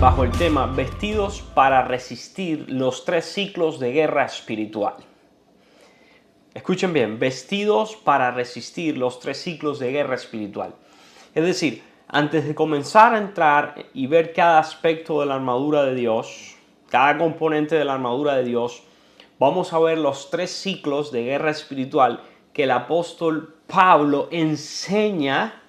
bajo el tema Vestidos para resistir los 3 ciclos de guerra espiritual. Escuchen bien, vestidos para resistir los 3 ciclos de guerra espiritual. Es decir, antes de comenzar a entrar y ver cada aspecto de la armadura de Dios, cada componente de la armadura de Dios, vamos a ver los 3 ciclos de guerra espiritual que el apóstol Pablo enseña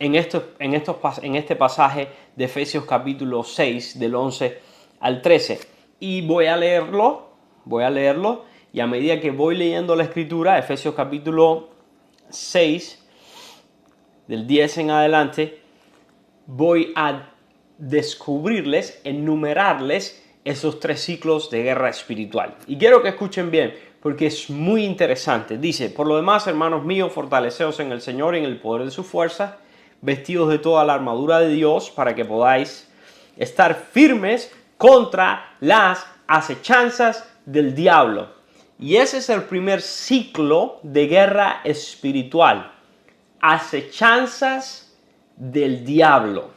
en este pasaje de Efesios capítulo 6, del 11 al 13. Y voy a leerlo, y a medida que voy leyendo la escritura, Efesios capítulo 6, del 10 en adelante, voy a descubrirles, enumerarles esos 3 ciclos de guerra espiritual. Y quiero que escuchen bien, porque es muy interesante. Dice: por lo demás, hermanos míos, fortaleceos en el Señor y en el poder de su fuerza, vestidos de toda la armadura de Dios, para que podáis estar firmes contra las acechanzas del diablo. Y ese es el primer ciclo de guerra espiritual. Acechanzas del diablo.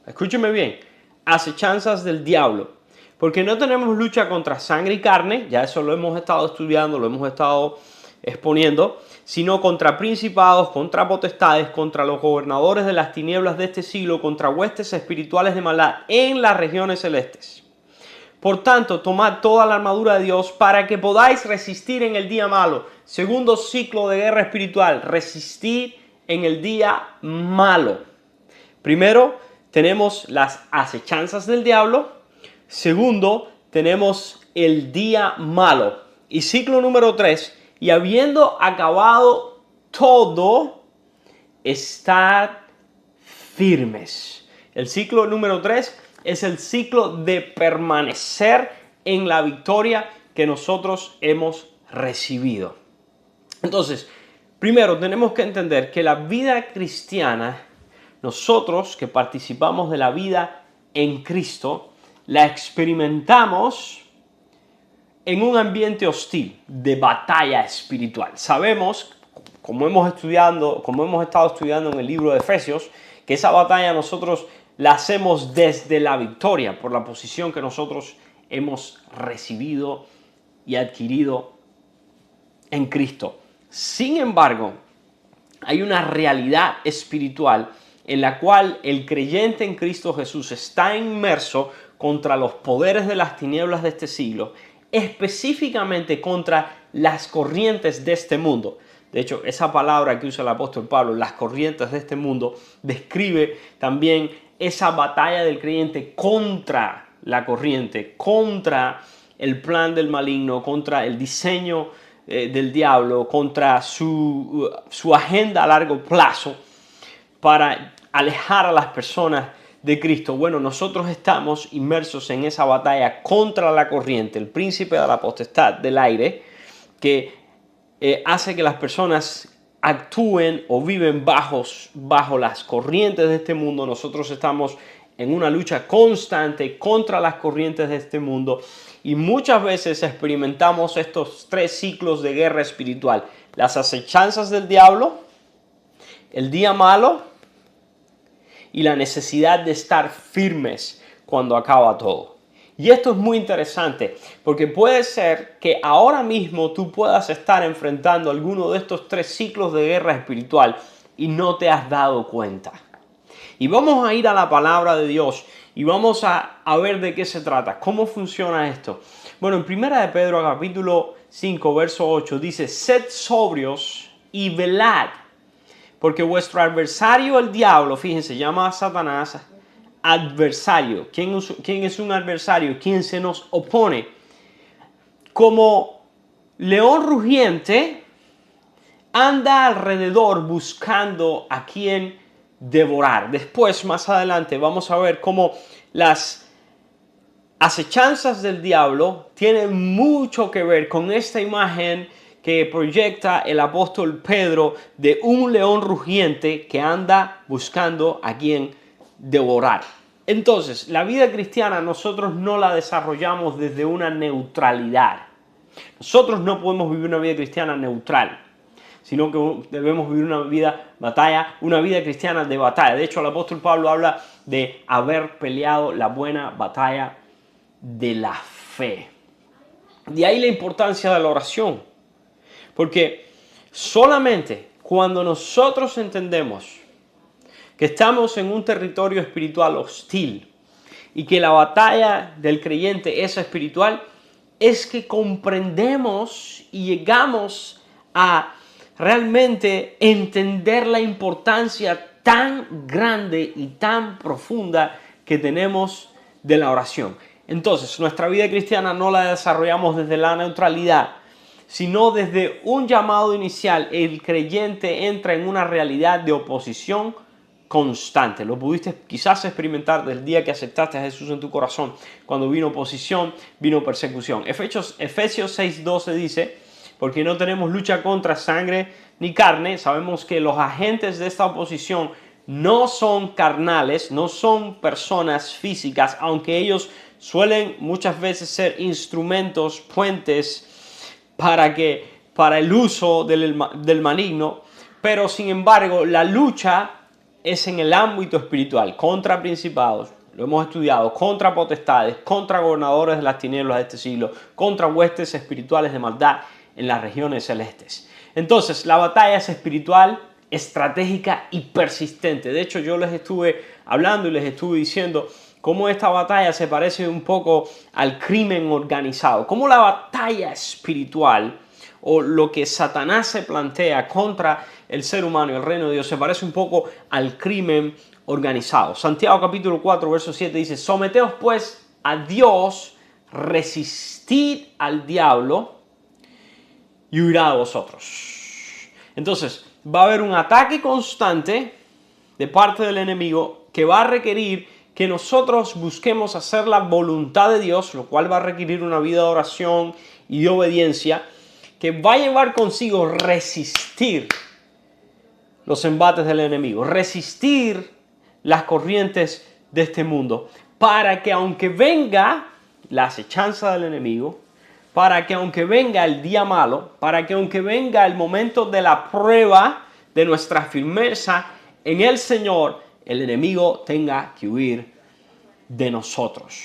Escúcheme bien, acechanzas del diablo. Porque no tenemos lucha contra sangre y carne, ya eso lo hemos estado estudiando, lo hemos estado exponiendo, sino contra principados, contra potestades, contra los gobernadores de las tinieblas de este siglo, contra huestes espirituales de maldad en las regiones celestes. Por tanto, tomad toda la armadura de Dios para que podáis resistir en el día malo. Segundo ciclo de guerra espiritual, resistir en el día malo. Primero, tenemos las acechanzas del diablo. Segundo, tenemos el día malo. Y ciclo número 3, y habiendo acabado todo, estar firmes. El ciclo número 3 es el ciclo de permanecer en la victoria que nosotros hemos recibido. Entonces, primero tenemos que entender que la vida cristiana, nosotros que participamos de la vida en Cristo, la experimentamos en un ambiente hostil de batalla espiritual. Sabemos, como hemos estado estudiando en el libro de Efesios, que esa batalla nosotros la hacemos desde la victoria, por la posición que nosotros hemos recibido y adquirido en Cristo. Sin embargo, hay una realidad espiritual en la cual el creyente en Cristo Jesús está inmerso contra los poderes de las tinieblas de este siglo, específicamente contra las corrientes de este mundo. De hecho, esa palabra que usa el apóstol Pablo, las corrientes de este mundo, describe también esa batalla del creyente contra la corriente, contra el plan del maligno, contra el diseño del diablo, contra su agenda a largo plazo para alejar a las personas de Cristo. Bueno, nosotros estamos inmersos en esa batalla contra la corriente, el príncipe de la potestad del aire, que hace que las personas actúen o viven bajo las corrientes de este mundo. Nosotros estamos en una lucha constante contra las corrientes de este mundo y muchas veces experimentamos estos 3 ciclos de guerra espiritual: las acechanzas del diablo, el día malo y la necesidad de estar firmes cuando acaba todo. Y esto es muy interesante porque puede ser que ahora mismo tú puedas estar enfrentando alguno de estos 3 ciclos de guerra espiritual y no te has dado cuenta. Y vamos a ir a la palabra de Dios y vamos a ver de qué se trata, cómo funciona esto. Bueno, en 1 de Pedro capítulo 5, verso 8 dice: sed sobrios y velad, porque vuestro adversario el diablo, fíjense, llama a Satanás adversario. ¿Quién es un adversario? ¿Quién se nos opone? Como león rugiente, anda alrededor buscando a quien devorar. Después, más adelante, vamos a ver cómo las acechanzas del diablo tienen mucho que ver con esta imagen que proyecta el apóstol Pedro de un león rugiente que anda buscando a quien devorar. Entonces, la vida cristiana nosotros no la desarrollamos desde una neutralidad. Nosotros no podemos vivir una vida cristiana neutral, sino que debemos vivir una vida batalla, una vida cristiana de batalla. De hecho, el apóstol Pablo habla de haber peleado la buena batalla de la fe. De ahí la importancia de la oración, porque solamente cuando nosotros entendemos que estamos en un territorio espiritual hostil y que la batalla del creyente es espiritual, es que comprendemos y llegamos a realmente entender la importancia tan grande y tan profunda que tenemos de la oración. Entonces, nuestra vida cristiana no la desarrollamos desde la neutralidad, sino desde un llamado inicial. El creyente entra en una realidad de oposición constante. Lo pudiste quizás experimentar del día que aceptaste a Jesús en tu corazón. Cuando vino oposición, vino persecución. Efesios 6:12 dice: porque no tenemos lucha contra sangre ni carne. Sabemos que los agentes de esta oposición no son carnales, no son personas físicas, aunque ellos suelen muchas veces ser instrumentos, puentes para el uso del maligno. Pero sin embargo, la lucha es en el ámbito espiritual, contra principados, lo hemos estudiado, contra potestades, contra gobernadores de las tinieblas de este siglo, contra huestes espirituales de maldad en las regiones celestes. Entonces, la batalla es espiritual, estratégica y persistente. De hecho, yo les estuve hablando y les estuve diciendo cómo esta batalla se parece un poco al crimen organizado, cómo la batalla espiritual o lo que Satanás se plantea contra el ser humano y el reino de Dios se parece un poco al crimen organizado. Santiago capítulo 4, verso 7 dice: someteos pues a Dios, resistid al diablo y huirá de vosotros. Entonces, va a haber un ataque constante de parte del enemigo que va a requerir que nosotros busquemos hacer la voluntad de Dios, lo cual va a requerir una vida de oración y de obediencia, que va a llevar consigo resistir los embates del enemigo, resistir las corrientes de este mundo, para que aunque venga la acechanza del enemigo, para que aunque venga el día malo, para que aunque venga el momento de la prueba de nuestra firmeza en el Señor, el enemigo tenga que huir de nosotros.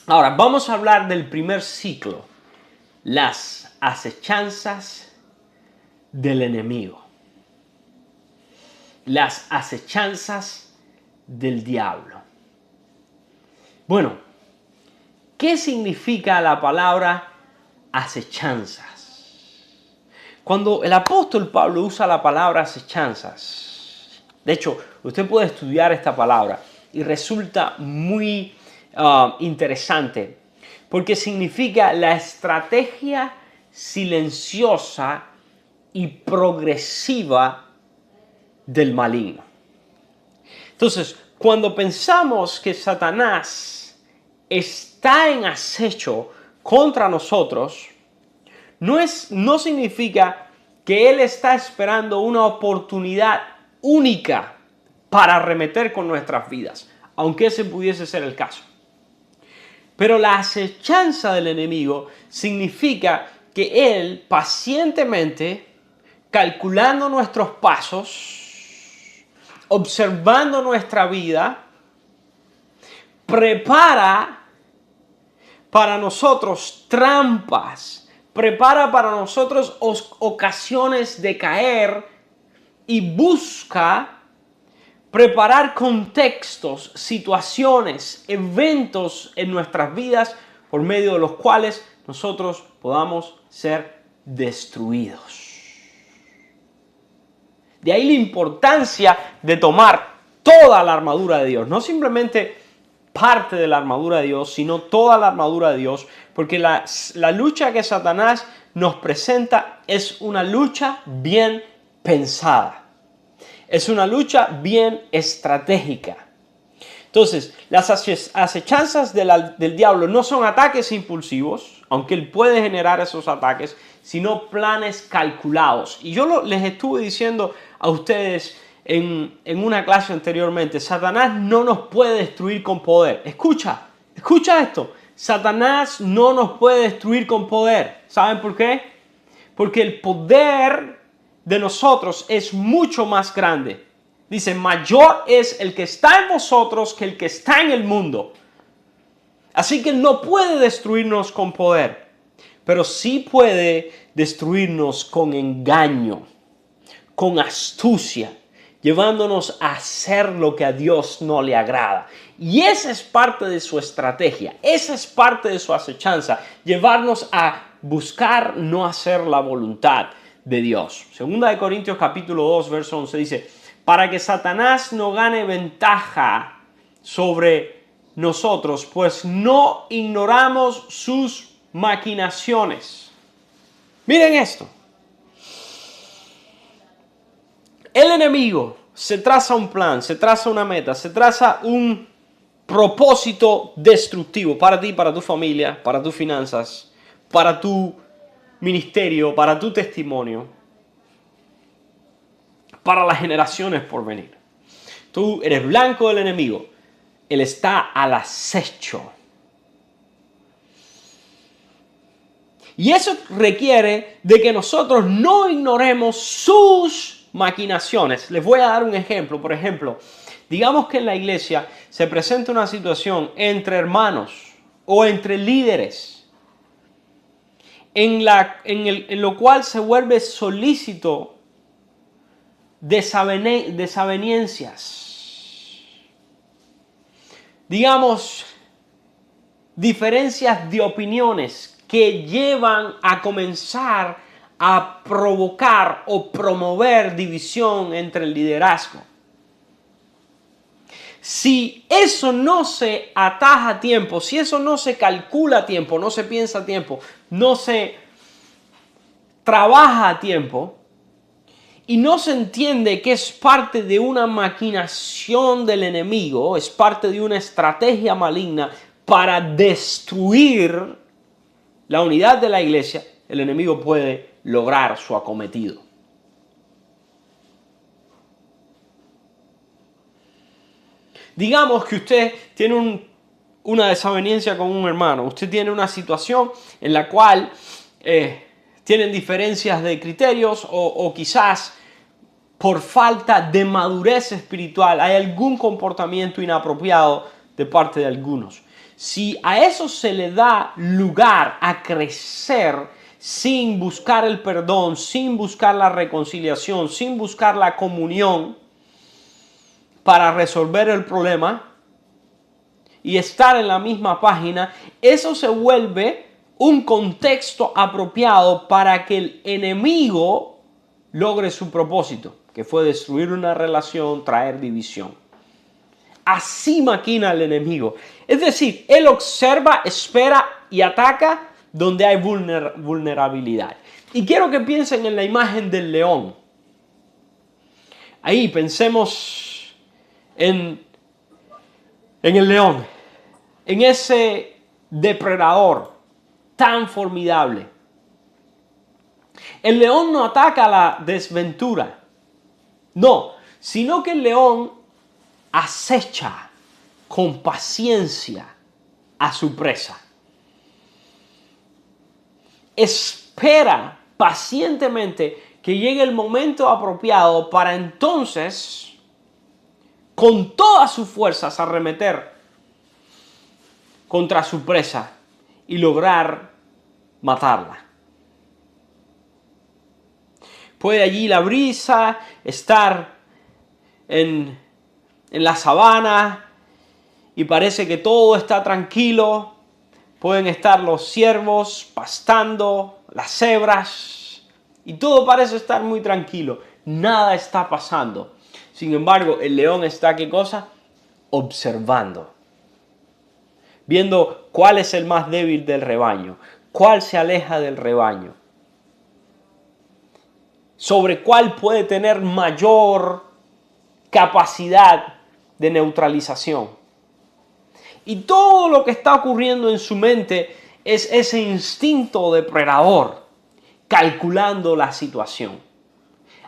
Ahora, vamos a hablar del primer ciclo, las acechanzas del enemigo. Las acechanzas del diablo. Bueno, ¿qué significa la palabra acechanzas? Cuando el apóstol Pablo usa la palabra acechanzas, de hecho, usted puede estudiar esta palabra y resulta muy interesante, porque significa la estrategia silenciosa y progresiva del maligno. Entonces, cuando pensamos que Satanás está en acecho contra nosotros, no significa que él está esperando una oportunidad única para arremeter con nuestras vidas, aunque ese pudiese ser el caso. Pero la acechanza del enemigo significa que él pacientemente, calculando nuestros pasos, observando nuestra vida, prepara para nosotros trampas, prepara para nosotros ocasiones de caer y busca preparar contextos, situaciones, eventos en nuestras vidas por medio de los cuales nosotros podamos ser destruidos. De ahí la importancia de tomar toda la armadura de Dios, no simplemente parte de la armadura de Dios, sino toda la armadura de Dios, porque la lucha que Satanás nos presenta es una lucha bien pensada, es una lucha bien estratégica. Entonces, las acechanzas del diablo no son ataques impulsivos, aunque él puede generar esos ataques, sino planes calculados. Y yo les estuve diciendo a ustedes en una clase anteriormente, Satanás no nos puede destruir con poder. Escucha esto. Satanás no nos puede destruir con poder. ¿Saben por qué? Porque el poder de nosotros es mucho más grande. Dice, mayor es el que está en vosotros que el que está en el mundo. Así que no puede destruirnos con poder, pero sí puede destruirnos con engaño, con astucia, llevándonos a hacer lo que a Dios no le agrada. Y esa es parte de su estrategia, esa es parte de su acechanza, llevarnos a buscar no hacer la voluntad de Dios. Segunda de Corintios capítulo 2, verso 11 dice, para que Satanás no gane ventaja sobre nosotros, pues no ignoramos sus maquinaciones. Miren esto. El enemigo se traza un plan, se traza una meta, se traza un propósito destructivo para ti, para tu familia, para tus finanzas, para tu ministerio, para tu testimonio, para las generaciones por venir. Tú eres blanco del enemigo. Él está al acecho. Y eso requiere de que nosotros no ignoremos sus maquinaciones. Les voy a dar un ejemplo. Por ejemplo, digamos que en la iglesia se presenta una situación entre hermanos o entre líderes en lo cual se vuelve solícito desavenencias. Digamos, diferencias de opiniones que llevan a comenzar a provocar o promover división entre el liderazgo. Si eso no se ataja a tiempo, si eso no se calcula a tiempo, no se piensa a tiempo, no se trabaja a tiempo y no se entiende que es parte de una maquinación del enemigo, es parte de una estrategia maligna para destruir la unidad de la iglesia, el enemigo puede lograr su acometido. Digamos que usted tiene una desaveniencia con un hermano, usted tiene una situación en la cual tienen diferencias de criterios o quizás por falta de madurez espiritual hay algún comportamiento inapropiado de parte de algunos. Si a eso se le da lugar a crecer sin buscar el perdón, sin buscar la reconciliación, sin buscar la comunión para resolver el problema y estar en la misma página, eso se vuelve un contexto apropiado para que el enemigo logre su propósito, que fue destruir una relación, traer división. Así maquina el enemigo. Es decir, él observa, espera y ataca donde hay vulnerabilidad. Y quiero que piensen en la imagen del león. Ahí pensemos en el león, en ese depredador tan formidable. El león no ataca la desventura, no, sino que el león acecha con paciencia a su presa. Espera pacientemente que llegue el momento apropiado para entonces, con todas sus fuerzas, arremeter contra su presa y lograr matarla. Puede allí la brisa, estar en la sabana y parece que todo está tranquilo. Pueden estar los ciervos pastando, las cebras y todo parece estar muy tranquilo. Nada está pasando. Sin embargo, el león está, ¿qué cosa? Observando. Viendo cuál es el más débil del rebaño, cuál se aleja del rebaño, sobre cuál puede tener mayor capacidad de neutralización. Y todo lo que está ocurriendo en su mente es ese instinto depredador, calculando la situación.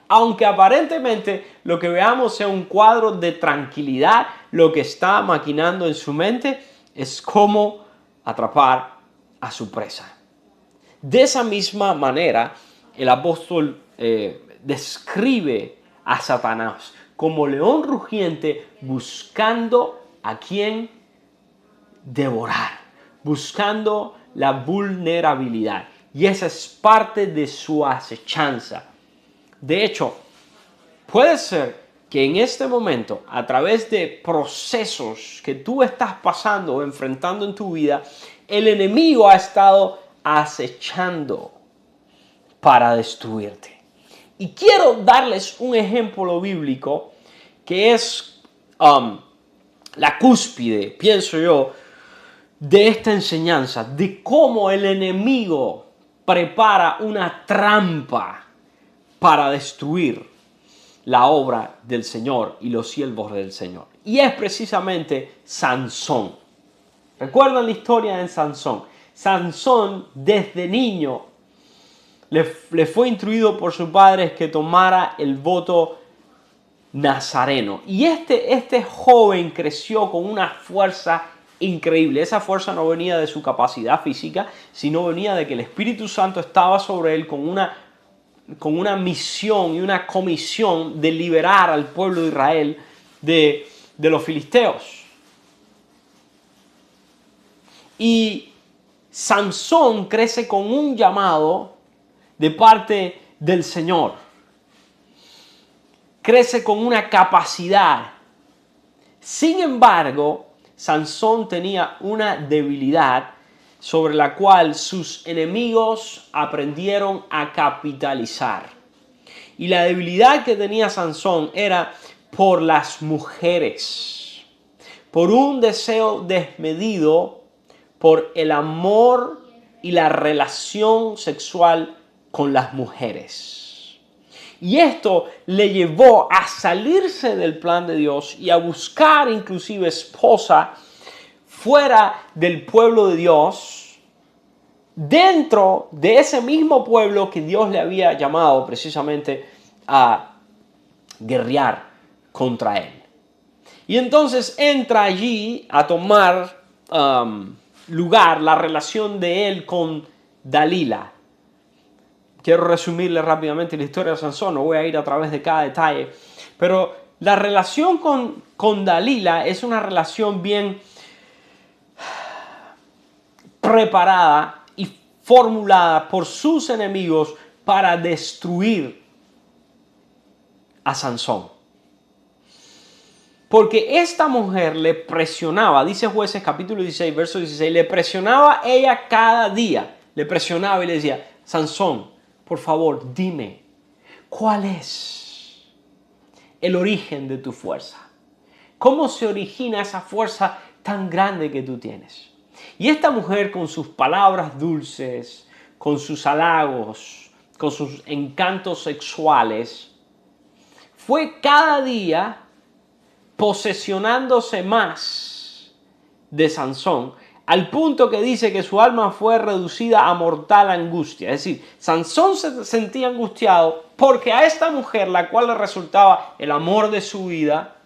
Aunque aparentemente lo que veamos sea un cuadro de tranquilidad, lo que está maquinando en su mente es cómo atrapar a su presa. De esa misma manera, el apóstol describe a Satanás como león rugiente buscando a quien devorar, buscando la vulnerabilidad. Y esa es parte de su acechanza. De hecho, puede ser que en este momento, a través de procesos que tú estás pasando o enfrentando en tu vida, el enemigo ha estado acechando para destruirte. Y quiero darles un ejemplo bíblico que es la cúspide, pienso yo, de esta enseñanza, de cómo el enemigo prepara una trampa para destruir la obra del Señor y los siervos del Señor. Y es precisamente Sansón. ¿Recuerdan la historia de Sansón? Sansón desde niño le fue instruido por sus padres que tomara el voto nazareno. Y este joven creció con una fuerza increíble. Esa fuerza no venía de su capacidad física, sino venía de que el Espíritu Santo estaba sobre él con una misión y una comisión de liberar al pueblo de Israel de los filisteos. Y Sansón crece con un llamado de parte del Señor. Crece con una capacidad. Sin embargo, Sansón tenía una debilidad sobre la cual sus enemigos aprendieron a capitalizar. Y la debilidad que tenía Sansón era por las mujeres, por un deseo desmedido, por el amor y la relación sexual con las mujeres. Y esto le llevó a salirse del plan de Dios y a buscar inclusive esposa fuera del pueblo de Dios, dentro de ese mismo pueblo que Dios le había llamado precisamente a guerrear contra él. Y entonces entra allí a tomar lugar la relación de él con Dalila. Quiero resumirle rápidamente la historia de Sansón, no voy a ir a través de cada detalle, pero la relación con Dalila es una relación bien preparada y formulada por sus enemigos para destruir a Sansón. Porque esta mujer le presionaba, dice Jueces capítulo 16, verso 16, le presionaba ella cada día, le presionaba y le decía, Sansón, por favor, dime, ¿cuál es el origen de tu fuerza? ¿Cómo se origina esa fuerza tan grande que tú tienes? Y esta mujer con sus palabras dulces, con sus halagos, con sus encantos sexuales, fue cada día posesionándose más de Sansón, al punto que dice que su alma fue reducida a mortal angustia. Es decir, Sansón se sentía angustiado porque a esta mujer, la cual le resultaba el amor de su vida,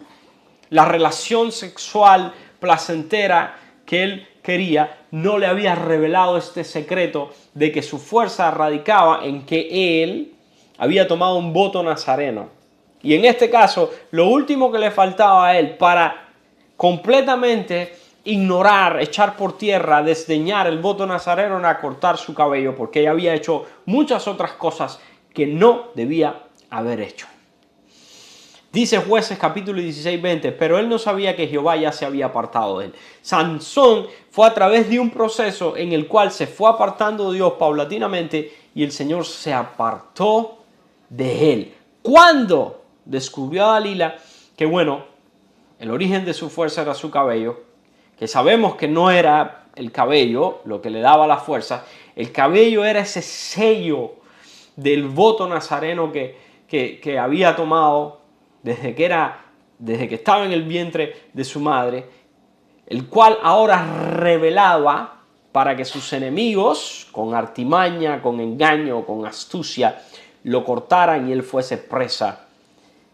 la relación sexual placentera que él quería, no le había revelado este secreto de que su fuerza radicaba en que él había tomado un voto nazareno. Y en este caso, lo último que le faltaba a él para completamente ignorar, echar por tierra, desdeñar el voto nazareno era cortar su cabello, porque ella había hecho muchas otras cosas que no debía haber hecho. Dice Jueces capítulo 16, 20, pero él no sabía que Jehová ya se había apartado de él. Sansón fue a través de un proceso en el cual se fue apartando de Dios paulatinamente y el Señor se apartó de él. Cuando descubrió a Dalila que, bueno, el origen de su fuerza era su cabello, que sabemos que no era el cabello lo que le daba la fuerza, el cabello era ese sello del voto nazareno que había tomado desde que estaba en el vientre de su madre, el cual ahora revelaba para que sus enemigos, con artimaña, con engaño, con astucia, lo cortaran y él fuese presa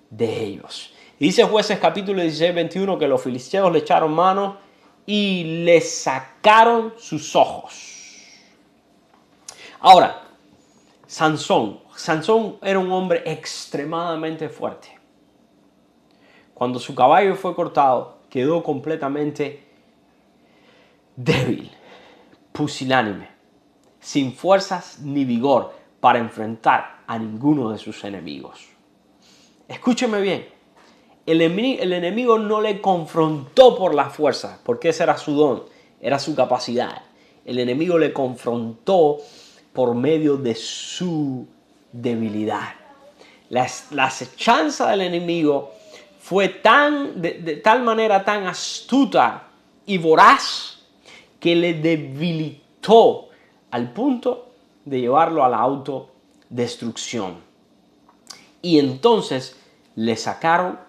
de ellos. Dice Jueces capítulo 16, 21 que los filisteos le echaron mano y le sacaron sus ojos. Ahora, Sansón era un hombre extremadamente fuerte. Cuando su caballo fue cortado, quedó completamente débil, pusilánime, sin fuerzas ni vigor para enfrentar a ninguno de sus enemigos. Escúcheme bien, el enemigo no le confrontó por la fuerza, porque ese era su don, era su capacidad. El enemigo le confrontó por medio de su debilidad. La acechanza del enemigo fue de tal manera tan astuta y voraz que le debilitó al punto de llevarlo a la autodestrucción. Y entonces le sacaron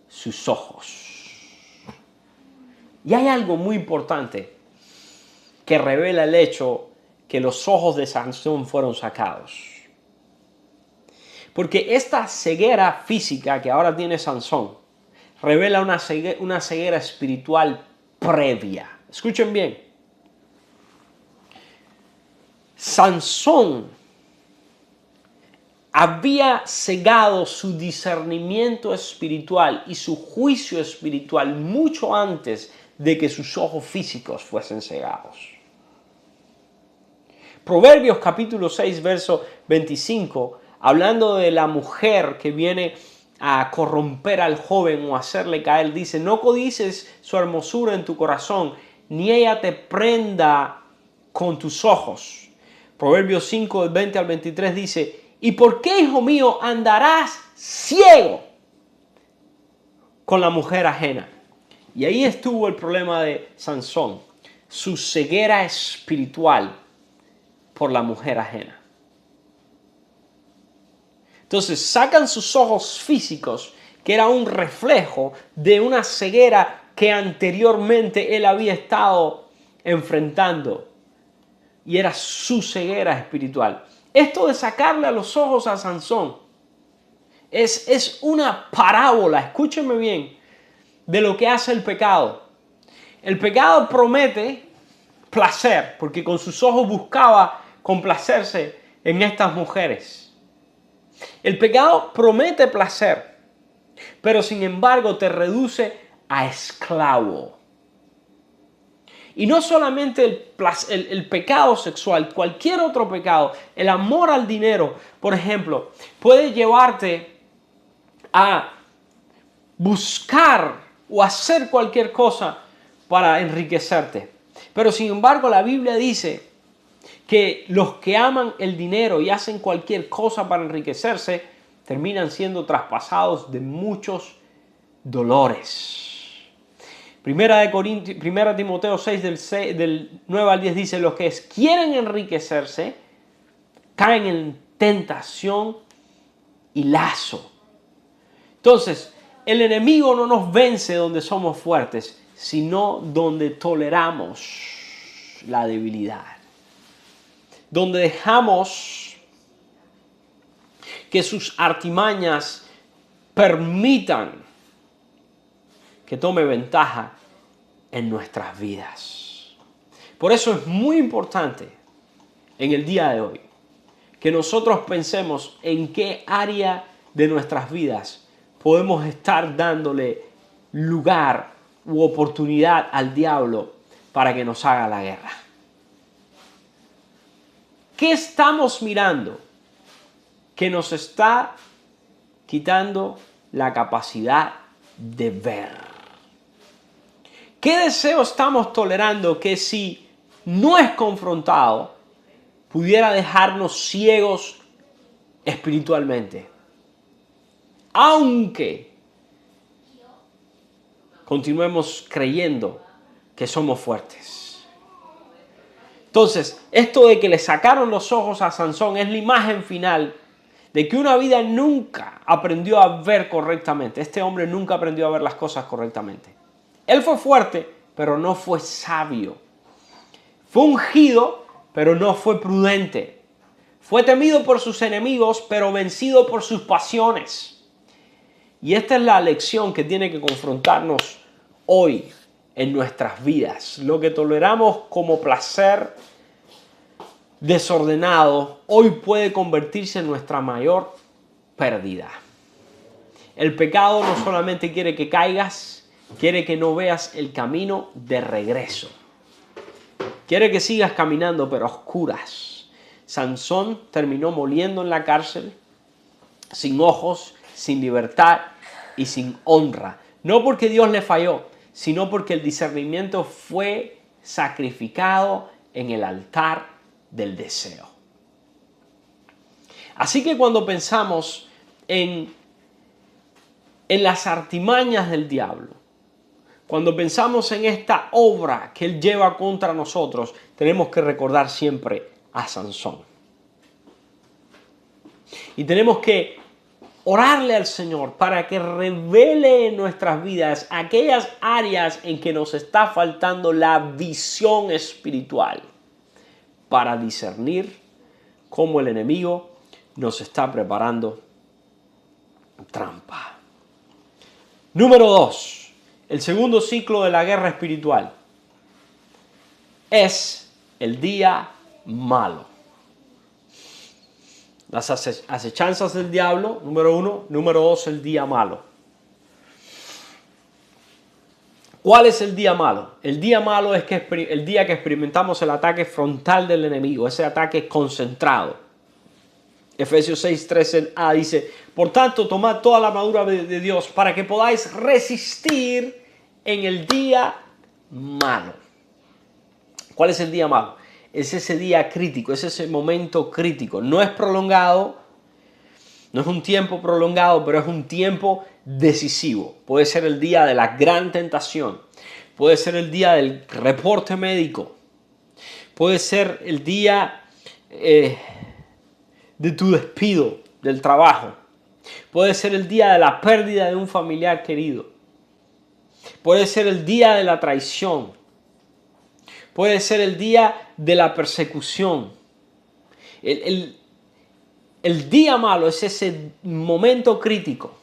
sus ojos. Y hay algo muy importante que revela el hecho que los ojos de Sansón fueron sacados. Porque esta ceguera física que ahora tiene Sansón revela una ceguera espiritual previa. Escuchen bien. Sansón había cegado su discernimiento espiritual y su juicio espiritual mucho antes de que sus ojos físicos fuesen cegados. Proverbios capítulo 6, verso 25, hablando de la mujer que viene a corromper al joven o hacerle caer, dice: no codices su hermosura en tu corazón, ni ella te prenda con tus ojos. Proverbios 5, del 20 al 23 dice: ¿y por qué, hijo mío, andarás ciego con la mujer ajena? Y ahí estuvo el problema de Sansón, su ceguera espiritual por la mujer ajena. Entonces sacan sus ojos físicos, que era un reflejo de una ceguera que anteriormente él había estado enfrentando, y era su ceguera espiritual. Esto de sacarle a los ojos a Sansón es una parábola, escúchenme bien, de lo que hace el pecado. El pecado promete placer, porque con sus ojos buscaba complacerse en estas mujeres. El pecado promete placer, pero sin embargo te reduce a esclavo. Y no solamente el pecado sexual, cualquier otro pecado, el amor al dinero, por ejemplo, puede llevarte a buscar o hacer cualquier cosa para enriquecerte. Pero sin embargo la Biblia dice que los que aman el dinero y hacen cualquier cosa para enriquecerse terminan siendo traspasados de muchos dolores. Primera Timoteo 6 del 9 al 10 dice: los que quieren enriquecerse caen en tentación y lazo. Entonces, el enemigo no nos vence donde somos fuertes, sino donde toleramos la debilidad. Donde dejamos que sus artimañas permitan que tome ventaja en nuestras vidas. Por eso es muy importante en el día de hoy que nosotros pensemos en qué área de nuestras vidas podemos estar dándole lugar u oportunidad al diablo para que nos haga la guerra. ¿Qué estamos mirando que nos está quitando la capacidad de ver? ¿Qué deseo estamos tolerando que, si no es confrontado, pudiera dejarnos ciegos espiritualmente? Aunque continuemos creyendo que somos fuertes. Entonces, esto de que le sacaron los ojos a Sansón es la imagen final de que una vida nunca aprendió a ver correctamente. Este hombre nunca aprendió a ver las cosas correctamente. Él fue fuerte, pero no fue sabio. Fue ungido, pero no fue prudente. Fue temido por sus enemigos, pero vencido por sus pasiones. Y esta es la lección que tiene que confrontarnos hoy en nuestras vidas. Lo que toleramos como placer desordenado, hoy puede convertirse en nuestra mayor pérdida. El pecado no solamente quiere que caigas, quiere que no veas el camino de regreso. Quiere que sigas caminando, pero a oscuras. Sansón terminó moliendo en la cárcel, sin ojos, sin libertad y sin honra. No porque Dios le falló, sino porque el discernimiento fue sacrificado en el altar del deseo. Así que cuando pensamos en las artimañas del diablo, cuando pensamos en esta obra que él lleva contra nosotros, tenemos que recordar siempre a Sansón. Y tenemos que orarle al Señor para que revele en nuestras vidas aquellas áreas en que nos está faltando la visión espiritual para discernir cómo el enemigo nos está preparando trampa. Número 2. El segundo ciclo de la guerra espiritual es el día malo. Las acechanzas del diablo, número 1. Número 2, el día malo. ¿Cuál es el día malo? El día malo es el día que experimentamos el ataque frontal del enemigo, ese ataque concentrado. Efesios 6:13a dice: por tanto, tomad toda la armadura de Dios para que podáis resistir en el día malo. ¿Cuál es el día malo? Es ese día crítico, es ese momento crítico. No es prolongado, no es un tiempo prolongado, pero es un tiempo decisivo. Puede ser el día de la gran tentación, puede ser el día del reporte médico, puede ser el día de tu despido del trabajo, puede ser el día de la pérdida de un familiar querido, puede ser el día de la traición, puede ser el día de la persecución. El día malo es ese momento crítico,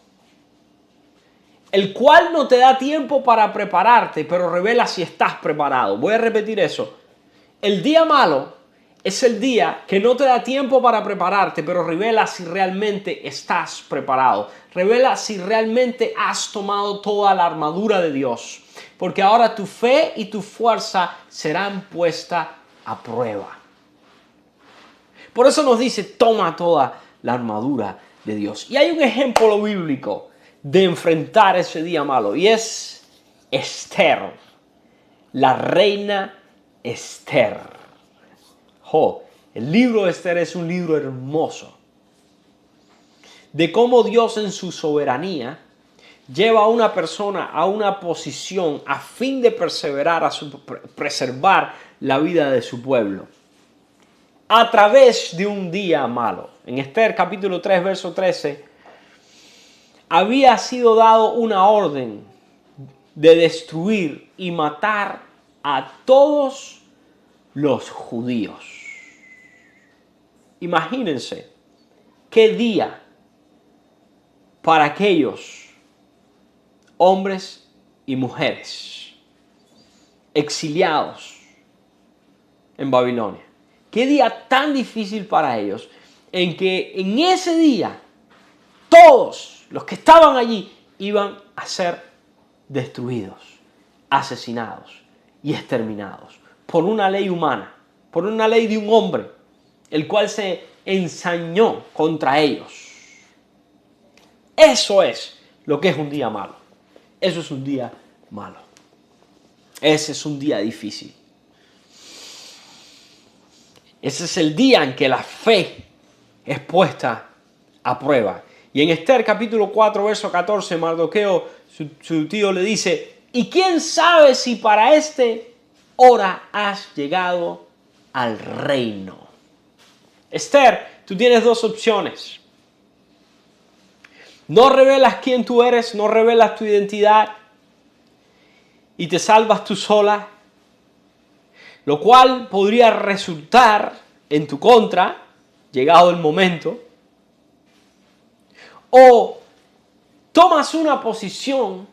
el cual no te da tiempo para prepararte, pero revela si estás preparado. Voy a repetir eso. El día malo es el día que no te da tiempo para prepararte, pero revela si realmente estás preparado. Revela si realmente has tomado toda la armadura de Dios. Porque ahora tu fe y tu fuerza serán puestas a prueba. Por eso nos dice: toma toda la armadura de Dios. Y hay un ejemplo bíblico de enfrentar ese día malo, y es Esther, la reina Esther. El libro de Esther es un libro hermoso de cómo Dios en su soberanía lleva a una persona a una posición a fin de preservar la vida de su pueblo a través de un día malo. En Esther capítulo 3, verso 13, había sido dado una orden de destruir y matar a todos los judíos. Imagínense qué día para aquellos hombres y mujeres exiliados en Babilonia. Qué día tan difícil para ellos, en que en ese día todos los que estaban allí iban a ser destruidos, asesinados y exterminados por una ley humana, por una ley de un hombre, el cual se ensañó contra ellos. Eso es lo que es un día malo. Eso es un día malo. Ese es un día difícil. Ese es el día en que la fe es puesta a prueba. Y en Esther capítulo 4, verso 14, Mardoqueo, su tío, le dice: ¿y quién sabe si para este hora has llegado al reino? Esther, tú tienes dos opciones. No revelas quién tú eres, no revelas tu identidad y te salvas tú sola, lo cual podría resultar en tu contra, llegado el momento. O tomas una posición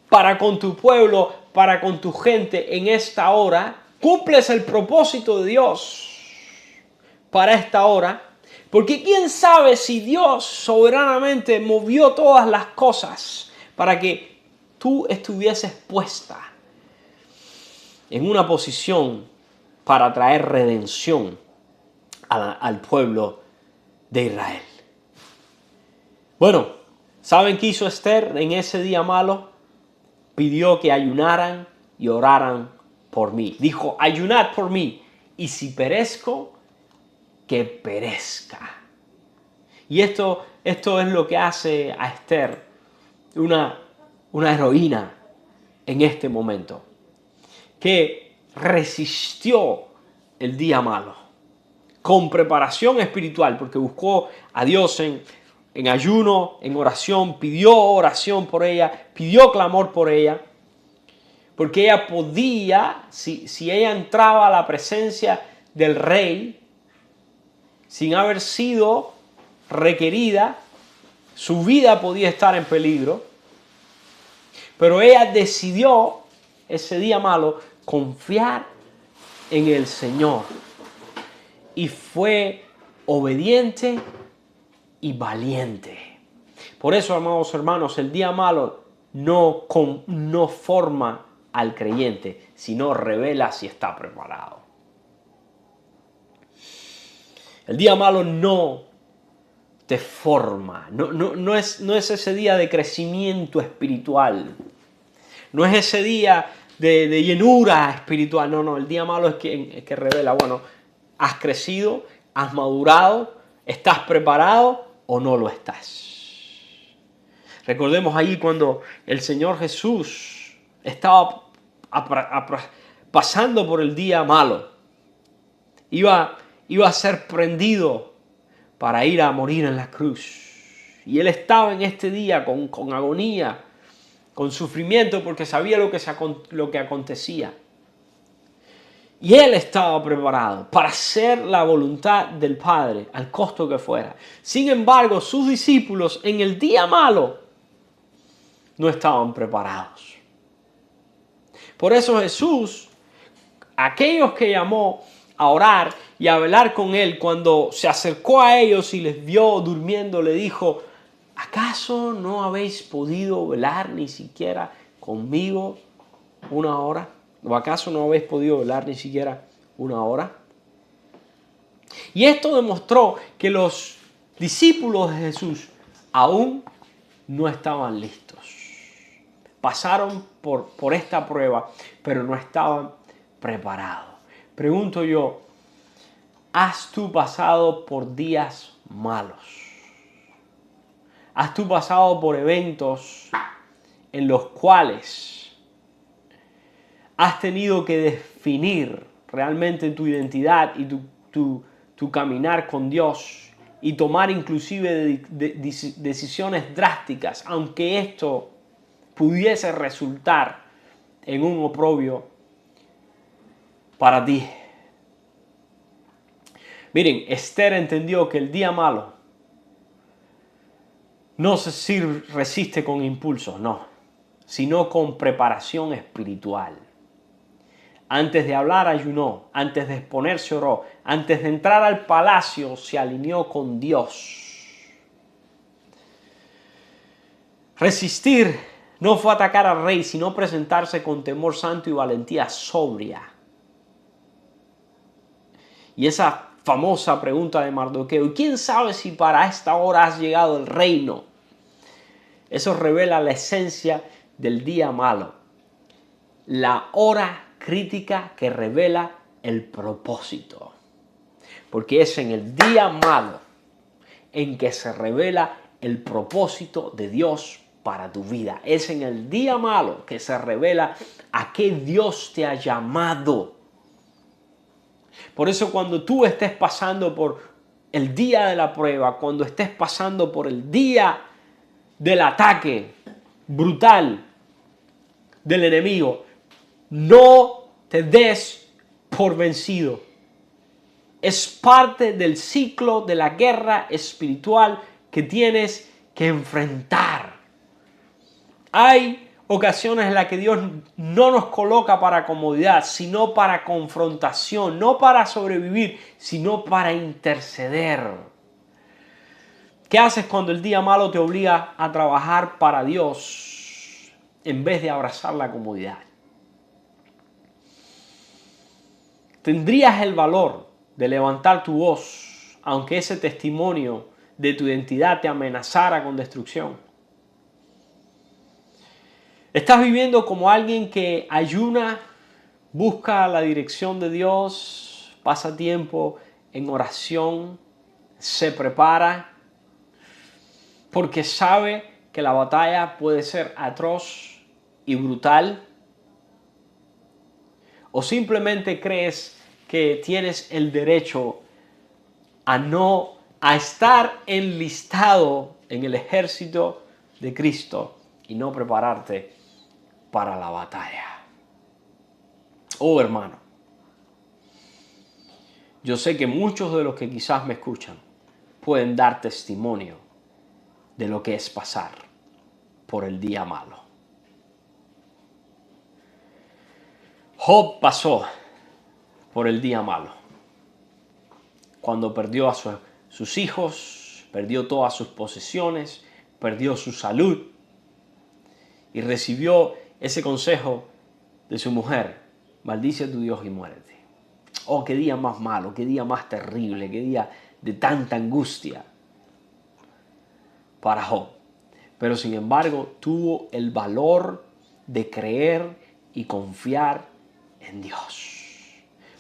para con tu pueblo, para con tu gente en esta hora, cumples el propósito de Dios para esta hora, porque quién sabe si Dios soberanamente movió todas las cosas para que tú estuvieses puesta en una posición para traer redención al pueblo de Israel. Bueno, ¿saben qué hizo Esther en ese día malo? Pidió que ayunaran y oraran por mí. Dijo, ayunad por mí, y si perezco, que perezca. Y esto es lo que hace a Esther una heroína en este momento, que resistió el día malo con preparación espiritual, porque buscó a Dios en ayuno, en oración, pidió oración por ella, pidió clamor por ella, porque ella podía, si ella entraba a la presencia del rey, sin haber sido requerida, su vida podía estar en peligro, pero ella decidió ese día malo confiar en el Señor y fue obediente y valiente. Por eso, amados hermanos, el día malo no forma al creyente, sino revela si está preparado. El día malo no te forma, no es ese día de crecimiento espiritual, no es ese día de llenura espiritual, no, el día malo es que revela, bueno, has crecido, has madurado, estás preparado o no lo estás. Recordemos ahí cuando el Señor Jesús estaba pasando por el día malo, iba a ser prendido para ir a morir en la cruz. Y él estaba en este día con agonía, con sufrimiento, porque sabía lo que acontecía. Y él estaba preparado para hacer la voluntad del Padre, al costo que fuera. Sin embargo, sus discípulos en el día malo no estaban preparados. Por eso Jesús, aquellos que llamó a orar y a velar con él, cuando se acercó a ellos y les vio durmiendo, le dijo, ¿acaso no habéis podido velar ni siquiera conmigo una hora? ¿O acaso no habéis podido velar ni siquiera una hora? Y esto demostró que los discípulos de Jesús aún no estaban listos. Pasaron por esta prueba, pero no estaban preparados. Pregunto yo, ¿has tú pasado por días malos? ¿Has tú pasado por eventos en los cuales has tenido que definir realmente tu identidad y tu caminar con Dios y tomar inclusive decisiones drásticas, aunque esto pudiese resultar en un oprobio para ti? Miren, Esther entendió que el día malo no se resiste con impulsos, no, sino con preparación espiritual. Antes de hablar ayunó, antes de exponerse oró, antes de entrar al palacio se alineó con Dios. Resistir no fue atacar al rey, sino presentarse con temor santo y valentía sobria. Y esa famosa pregunta de Mardoqueo, ¿quién sabe si para esta hora has llegado al reino? Eso revela la esencia del día malo. La hora crítica que revela el propósito. Porque es en el día malo en que se revela el propósito de Dios para tu vida. Es en el día malo que se revela a qué Dios te ha llamado. Por eso cuando tú estés pasando por el día de la prueba, cuando estés pasando por el día del ataque brutal del enemigo, no te des por vencido. Es parte del ciclo de la guerra espiritual que tienes que enfrentar. Hay ocasiones en las que Dios no nos coloca para comodidad, sino para confrontación, no para sobrevivir, sino para interceder. ¿Qué haces cuando el día malo te obliga a trabajar para Dios en vez de abrazar la comodidad? ¿Tendrías el valor de levantar tu voz aunque ese testimonio de tu identidad te amenazara con destrucción? ¿Estás viviendo como alguien que ayuna, busca la dirección de Dios, pasa tiempo en oración, se prepara porque sabe que la batalla puede ser atroz y brutal? ¿O simplemente crees que tienes el derecho a estar enlistado en el ejército de Cristo y no prepararte para la batalla? Oh, hermano, yo sé que muchos de los que quizás me escuchan pueden dar testimonio de lo que es pasar por el día malo. Job pasó por el día malo cuando perdió a sus hijos, perdió todas sus posesiones, perdió su salud y recibió ese consejo de su mujer: maldice a tu Dios y muérete. Oh, qué día más malo, qué día más terrible, qué día de tanta angustia para Job. Pero sin embargo tuvo el valor de creer y confiar en Dios.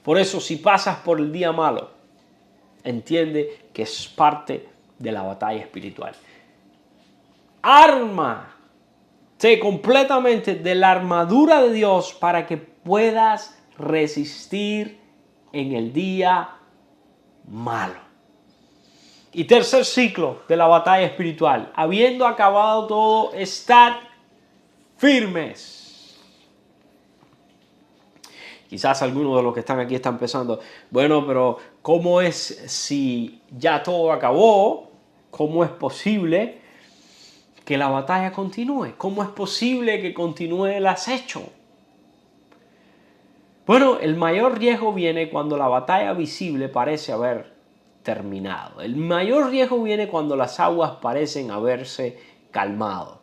Por eso, si pasas por el día malo, entiende que es parte de la batalla espiritual. Ármate completamente de la armadura de Dios para que puedas resistir en el día malo. Y tercer ciclo de la batalla espiritual: habiendo acabado todo, estad firmes. Quizás algunos de los que están aquí están pensando: bueno, pero ¿cómo es si ya todo acabó? ¿Cómo es posible que la batalla continúe? ¿Cómo es posible que continúe el acecho? Bueno, el mayor riesgo viene cuando la batalla visible parece haber terminado. El mayor riesgo viene cuando las aguas parecen haberse calmado.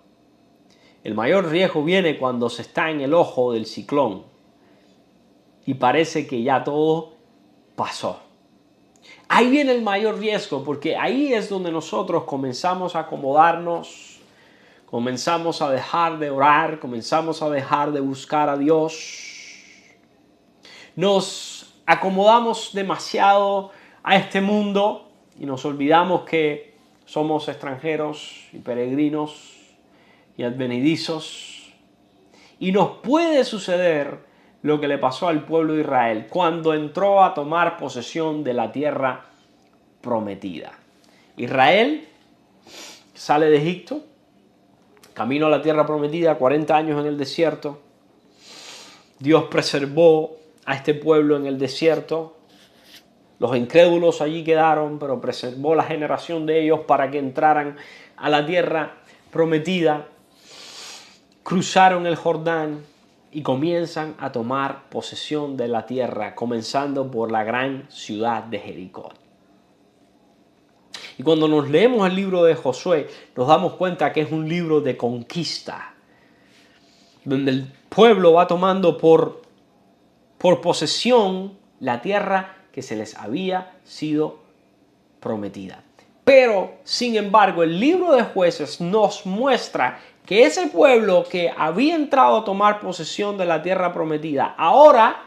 El mayor riesgo viene cuando se está en el ojo del ciclón y parece que ya todo pasó. Ahí viene el mayor riesgo, porque ahí es donde nosotros comenzamos a acomodarnos, comenzamos a dejar de orar, comenzamos a dejar de buscar a Dios. Nos acomodamos demasiado a este mundo y nos olvidamos que somos extranjeros y peregrinos y advenedizos. Y nos puede suceder lo que le pasó al pueblo de Israel cuando entró a tomar posesión de la tierra prometida. Israel sale de Egipto, camino a la tierra prometida, 40 años en el desierto. Dios preservó a este pueblo en el desierto. Los incrédulos allí quedaron, pero preservó la generación de ellos para que entraran a la tierra prometida. Cruzaron el Jordán y comienzan a tomar posesión de la tierra, comenzando por la gran ciudad de Jericó. Y cuando nos leemos el libro de Josué, nos damos cuenta que es un libro de conquista, donde el pueblo va tomando por posesión la tierra que se les había sido prometida. Pero, sin embargo, el libro de Jueces nos muestra que ese pueblo que había entrado a tomar posesión de la tierra prometida, ahora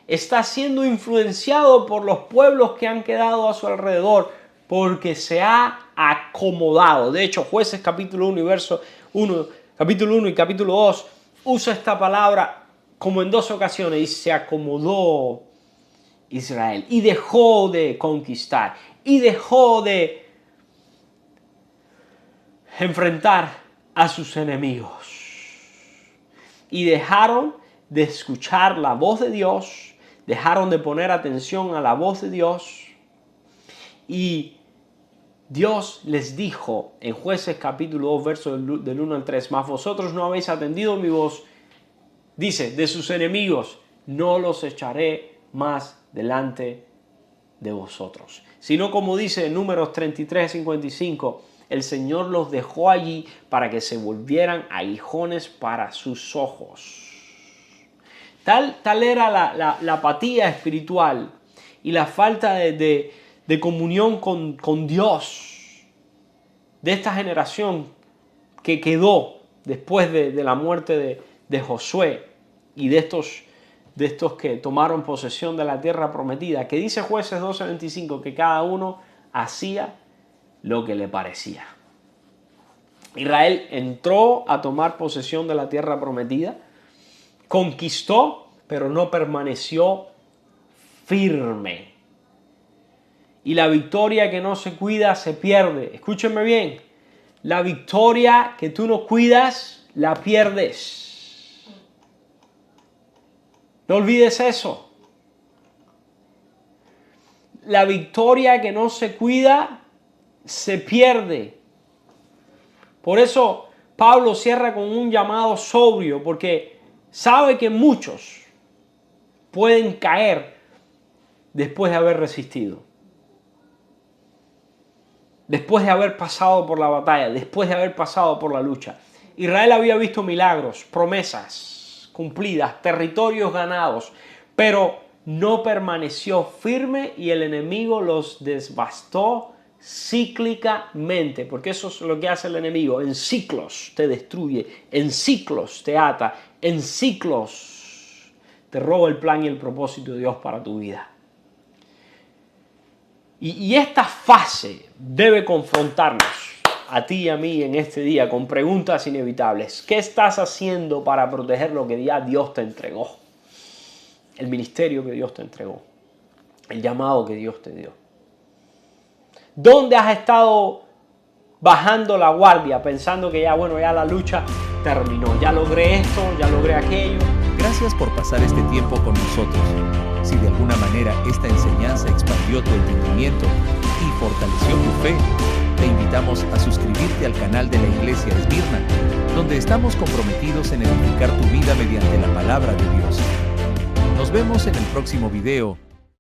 está siendo influenciado por los pueblos que han quedado a su alrededor, porque se ha acomodado. De hecho, Jueces capítulo 1 y verso 1, capítulo 1 y capítulo 2 usa esta palabra como en dos ocasiones: y se acomodó Israel y dejó de conquistar y dejó de enfrentar a sus enemigos, y dejaron de escuchar la voz de Dios, dejaron de poner atención a la voz de Dios y Dios les dijo en Jueces capítulo 2, versos del 1 al 3, mas vosotros no habéis atendido mi voz, dice, de sus enemigos, no los echaré más delante de vosotros. Sino como dice en Números 33, 55, el Señor los dejó allí para que se volvieran aguijones para sus ojos. Tal era la apatía espiritual y la falta de comunión con Dios de esta generación que quedó después de la muerte de Josué y de estos que tomaron posesión de la tierra prometida, que dice Jueces 12:25 que cada uno hacía lo que le parecía. Israel entró a tomar posesión de la tierra prometida, conquistó, pero no permaneció firme. Y la victoria que no se cuida se pierde. Escúchenme bien, la victoria que tú no cuidas, la pierdes. No olvides eso. La victoria que no se cuida, se pierde. Por eso Pablo cierra con un llamado sobrio, porque sabe que muchos pueden caer después de haber resistido. Después de haber pasado por la batalla, después de haber pasado por la lucha. Israel había visto milagros, promesas cumplidas, territorios ganados, pero no permaneció firme y el enemigo los devastó cíclicamente, porque eso es lo que hace el enemigo. En ciclos te destruye, en ciclos te ata, en ciclos te roba el plan y el propósito de Dios para tu vida. Y esta fase debe confrontarnos a ti y a mí en este día con preguntas inevitables. ¿Qué estás haciendo para proteger lo que ya Dios te entregó? El ministerio que Dios te entregó. El llamado que Dios te dio. ¿Dónde has estado bajando la guardia pensando que ya la lucha terminó? Ya logré esto, ya logré aquello. Gracias por pasar este tiempo con nosotros. Si de alguna manera esta enseñanza expandió tu entendimiento y fortaleció tu fe, te invitamos a suscribirte al canal de la Iglesia Esmirna, donde estamos comprometidos en edificar tu vida mediante la palabra de Dios. Nos vemos en el próximo video.